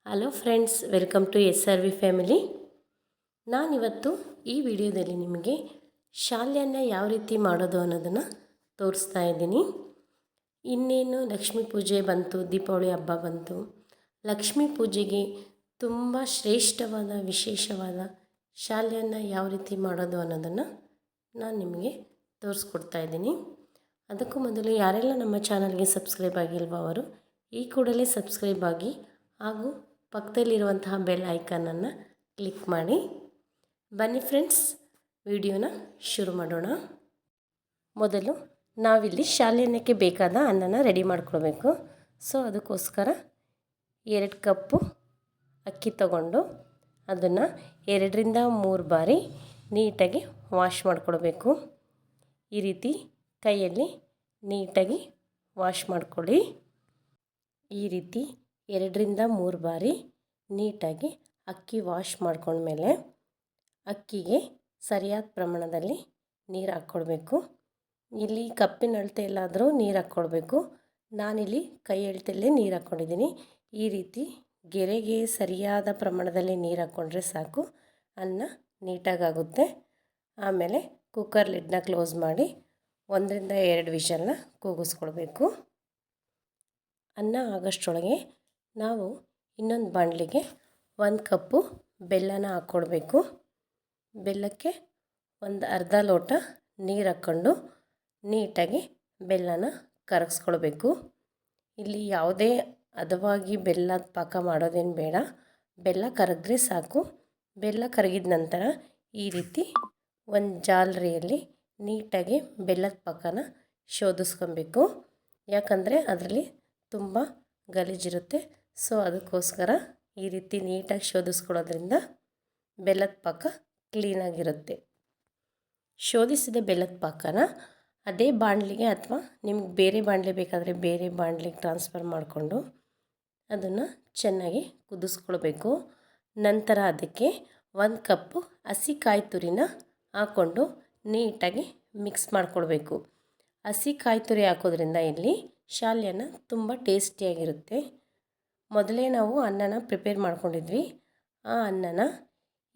Hello friends, welcome to SRV family. ನಾನಿವತ್ತು ಈ ವಿಡಿಯೋದಲ್ಲಿ ನಿಮಗೆ ಶಾಲ್ಯನ ಯಾವ ರೀತಿ ಮಾಡೋದು ಅನ್ನೋದನ್ನು ತೋರಿಸ್ತಾ ಇದ್ದೀನಿ. ಇನ್ನೇನು ಲಕ್ಷ್ಮೀ ಪೂಜೆ ಬಂತು, ದೀಪಾವಳಿ ಹಬ್ಬ ಬಂತು. ಲಕ್ಷ್ಮೀ ಪೂಜೆಗೆ ತುಂಬ ಶ್ರೇಷ್ಠವಾದ ವಿಶೇಷವಾದ ಶಾಲ್ಯನ ಯಾವ ರೀತಿ ಮಾಡೋದು ಅನ್ನೋದನ್ನು ನಾನು ನಿಮಗೆ ತೋರಿಸ್ಕೊಡ್ತಾ ಇದ್ದೀನಿ. ಅದಕ್ಕೂ ಮೊದಲು ಯಾರೆಲ್ಲ ನಮ್ಮ ಚಾನಲ್ಗೆ ಸಬ್ಸ್ಕ್ರೈಬ್ ಆಗಿಲ್ವೋ ಅವರು ಈ ಕೂಡಲೇ ಸಬ್ಸ್ಕ್ರೈಬ್ ಆಗಿ ಹಾಗೂ ಪಕ್ಕದಲ್ಲಿರುವಂತಹ ಬೆಲ್ ಐಕಾನನ್ನು ಕ್ಲಿಕ್ ಮಾಡಿ. ಬನ್ನಿ ಫ್ರೆಂಡ್ಸ್, ವಿಡಿಯೋನ ಶುರು ಮಾಡೋಣ. ಮೊದಲು ನಾವಿಲ್ಲಿ ಶಾಲ್ಯನ್ನಕ್ಕೆ ಬೇಕಾದ ಅನ್ನನ ರೆಡಿ ಮಾಡ್ಕೊಳ್ಬೇಕು. ಸೊ ಅದಕ್ಕೋಸ್ಕರ 2 ಕಪ್ಪು ಅಕ್ಕಿ ತಗೊಂಡು ಅದನ್ನು 2ರಿಂದ 3 ಬಾರಿ ನೀಟಾಗಿ ವಾಶ್ ಮಾಡ್ಕೊಳ್ಬೇಕು. ಈ ರೀತಿ ಕೈಯಲ್ಲಿ ನೀಟಾಗಿ ವಾಶ್ ಮಾಡ್ಕೊಳ್ಳಿ. ಈ ರೀತಿ 2ರಿಂದ 3 ಬಾರಿ ನೀಟಾಗಿ ಅಕ್ಕಿ ವಾಶ್ ಮಾಡ್ಕೊಂಡ್ಮೇಲೆ ಅಕ್ಕಿಗೆ ಸರಿಯಾದ ಪ್ರಮಾಣದಲ್ಲಿ ನೀರು ಹಾಕ್ಕೊಳ್ಬೇಕು. ಇಲ್ಲಿ ಕಪ್ಪಿನ ಅಳತೆಯಲ್ಲಾದರೂ ನೀರು ಹಾಕ್ಕೊಳ್ಬೇಕು. ನಾನಿಲ್ಲಿ ಕೈ ಅಳತೆಯಲ್ಲೇ ನೀರು ಹಾಕ್ಕೊಂಡಿದ್ದೀನಿ. ಈ ರೀತಿ ಗೆರೆಗೆ ಸರಿಯಾದ ಪ್ರಮಾಣದಲ್ಲಿ ನೀರು ಹಾಕ್ಕೊಂಡ್ರೆ ಸಾಕು, ಅನ್ನ ನೀಟಾಗುತ್ತೆ. ಆಮೇಲೆ ಕುಕ್ಕರ್ ಲಿಡ್ನ ಕ್ಲೋಸ್ ಮಾಡಿ 1ರಿಂದ 2 ವಿಷಲ್ನ ಕೂಗಿಸ್ಕೊಳ್ಬೇಕು. ಅನ್ನ ಆಗೋಷ್ಟರೊಳಗೆ ನಾವು ಇನ್ನೊಂದು ಬಾಣಲಿಗೆ 1 ಕಪ್ಪು ಬೆಲ್ಲನ ಹಾಕ್ಕೊಳ್ಬೇಕು. ಬೆಲ್ಲಕ್ಕೆ ಒಂದು ಅರ್ಧ ಲೋಟ ನೀರು ಹಾಕ್ಕೊಂಡು ನೀಟಾಗಿ ಬೆಲ್ಲನ ಕರಗಿಸ್ಕೊಳ್ಬೇಕು. ಇಲ್ಲಿ ಯಾವುದೇ ಹದವಾಗಿ ಬೆಲ್ಲದ ಪಾಕ ಮಾಡೋದೇನು ಬೇಡ, ಬೆಲ್ಲ ಕರಗಿದ್ರೆ ಸಾಕು. ಬೆಲ್ಲ ಕರಗಿದ ನಂತರ ಈ ರೀತಿ ಒಂದು ಜಾಲರಿಯಲ್ಲಿ ನೀಟಾಗಿ ಬೆಲ್ಲದ ಪಾಕನ ಶೋಧಿಸ್ಕೊಬೇಕು. ಯಾಕಂದರೆ ಅದರಲ್ಲಿ ತುಂಬ ಗಲೀಜಿರುತ್ತೆ. ಸೊ ಅದಕ್ಕೋಸ್ಕರ ಈ ರೀತಿ ನೀಟಾಗಿ ಶೋಧಿಸ್ಕೊಳ್ಳೋದ್ರಿಂದ ಬೆಲ್ಲದ ಪಾಕ ಕ್ಲೀನಾಗಿರುತ್ತೆ. ಶೋಧಿಸಿದ ಬೆಲ್ಲದ ಪಾಕನ ಅದೇ ಬಾಣಲಿಗೆ ಅಥವಾ ನಿಮ್ಗೆ ಬೇರೆ ಬಾಣಲಿ ಬೇಕಾದರೆ ಬೇರೆ ಬಾಣಲಿಗೆ ಟ್ರಾನ್ಸ್ಫರ್ ಮಾಡಿಕೊಂಡು ಅದನ್ನು ಚೆನ್ನಾಗಿ ಕುದಿಸ್ಕೊಳ್ಬೇಕು. ನಂತರ ಅದಕ್ಕೆ 1 ಕಪ್ಪು ಹಸಿ ಕಾಯಿ ತುರಿನ ಹಾಕ್ಕೊಂಡು ನೀಟಾಗಿ ಮಿಕ್ಸ್ ಮಾಡ್ಕೊಳ್ಬೇಕು. ಹಸಿ ಕಾಯಿ ತುರಿ ಹಾಕೋದ್ರಿಂದ ಇಲ್ಲಿ ಶಾಲ್ಯನ ತುಂಬ ಟೇಸ್ಟಿಯಾಗಿರುತ್ತೆ. ಮೊದಲೇ ನಾವು ಅನ್ನನ ಪ್ರಿಪೇರ್ ಮಾಡ್ಕೊಂಡಿದ್ವಿ. ಆ ಅನ್ನನ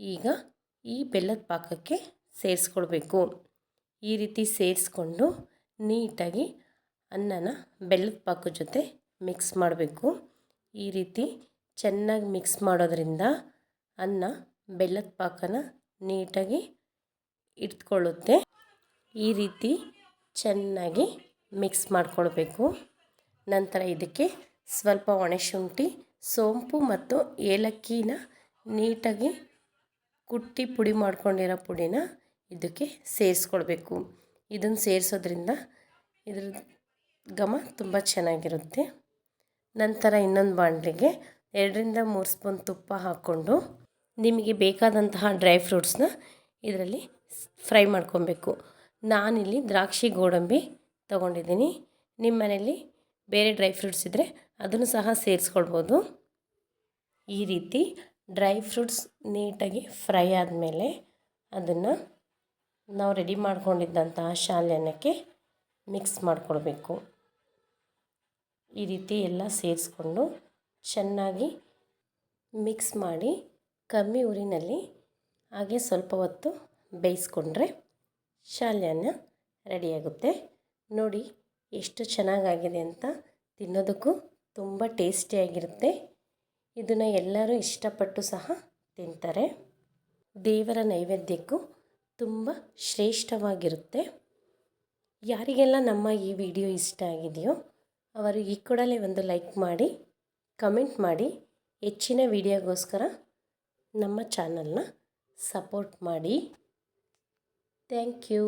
ಈಗ ಈ ಬೆಲ್ಲದ ಪಾಕಕ್ಕೆ ಸೇರಿಸ್ಕೊಳ್ಬೇಕು. ಈ ರೀತಿ ಸೇರಿಸ್ಕೊಂಡು ನೀಟಾಗಿ ಅನ್ನನ ಬೆಲ್ಲದ ಪಾಕದ ಜೊತೆ ಮಿಕ್ಸ್ ಮಾಡಬೇಕು. ಈ ರೀತಿ ಚೆನ್ನಾಗಿ ಮಿಕ್ಸ್ ಮಾಡೋದ್ರಿಂದ ಅನ್ನ ಬೆಲ್ಲದ ಪಾಕನ ನೀಟಾಗಿ ಇಟ್ಕೊಳ್ಳುತ್ತೆ. ಈ ರೀತಿ ಚೆನ್ನಾಗಿ ಮಿಕ್ಸ್ ಮಾಡ್ಕೊಳ್ಬೇಕು. ನಂತರ ಇದಕ್ಕೆ ಸ್ವಲ್ಪ ಒಣಶುಂಠಿ, ಸೋಂಪು ಮತ್ತು ಏಲಕ್ಕಿನ ನೀಟಾಗಿ ಕುಟ್ಟಿ ಪುಡಿ ಮಾಡ್ಕೊಂಡಿರೋ ಪುಡಿನ ಇದಕ್ಕೆ ಸೇರಿಸ್ಕೊಳ್ಬೇಕು. ಇದನ್ನು ಸೇರಿಸೋದ್ರಿಂದ ಇದ್ರ ಘಮ ತುಂಬ ಚೆನ್ನಾಗಿರುತ್ತೆ. ನಂತರ ಇನ್ನೊಂದು ಬಾಣಲಿಗೆ 2ರಿಂದ 3 ಸ್ಪೂನ್ ತುಪ್ಪ ಹಾಕ್ಕೊಂಡು ನಿಮಗೆ ಬೇಕಾದಂತಹ ಡ್ರೈ ಫ್ರೂಟ್ಸ್ನ ಇದರಲ್ಲಿ ಫ್ರೈ ಮಾಡ್ಕೊಬೇಕು. ನಾನಿಲ್ಲಿ ದ್ರಾಕ್ಷಿ, ಗೋಡಂಬಿ ತೊಗೊಂಡಿದ್ದೀನಿ. ನಿಮ್ಮ ಮನೇಲಿ ಬೇರೆ ಡ್ರೈ ಫ್ರೂಟ್ಸ್ ಇದ್ದರೆ ಅದನ್ನು ಸಹ ಸೇರಿಸ್ಕೊಳ್ಬೋದು. ಈ ರೀತಿ ಡ್ರೈ ಫ್ರೂಟ್ಸ್ ನೀಟಾಗಿ ಫ್ರೈ ಆದಮೇಲೆ ಅದನ್ನು ನಾವು ರೆಡಿ ಮಾಡ್ಕೊಂಡಿದ್ದಂತಹ ಶಾಲ್ಯನಕ್ಕೆ ಮಿಕ್ಸ್ ಮಾಡ್ಕೊಳ್ಬೇಕು. ಈ ರೀತಿ ಎಲ್ಲ ಸೇರಿಸ್ಕೊಂಡು ಚೆನ್ನಾಗಿ ಮಿಕ್ಸ್ ಮಾಡಿ ಕಮ್ಮಿ ಉರಿನಲ್ಲಿ ಹಾಗೆ ಸ್ವಲ್ಪ ಹೊತ್ತು ಬೇಯಿಸ್ಕೊಂಡ್ರೆ ಶಾಲ್ಯನ ರೆಡಿಯಾಗುತ್ತೆ. ನೋಡಿ ಎಷ್ಟು ಚೆನ್ನಾಗಾಗಿದೆ ಅಂತ. ತಿನ್ನೋದಕ್ಕೂ ತುಂಬ ಟೇಸ್ಟಿಯಾಗಿರುತ್ತೆ. ಇದನ್ನು ಎಲ್ಲರೂ ಇಷ್ಟಪಟ್ಟು ಸಹ ತಿಂತಾರೆ. ದೇವರ ನೈವೇದ್ಯಕ್ಕೂ ತುಂಬ ಶ್ರೇಷ್ಠವಾಗಿರುತ್ತೆ. ಯಾರಿಗೆಲ್ಲ ನಮ್ಮ ಈ ವಿಡಿಯೋ ಇಷ್ಟ ಆಗಿದೆಯೋ ಅವರು ಈ ಕೂಡಲೇ ಒಂದು ಲೈಕ್ ಮಾಡಿ, ಕಮೆಂಟ್ ಮಾಡಿ. ಹೆಚ್ಚಿನ ವಿಡಿಯೋಗೋಸ್ಕರ ನಮ್ಮ ಚಾನಲ್ನ ಸಪೋರ್ಟ್ ಮಾಡಿ. Thank you.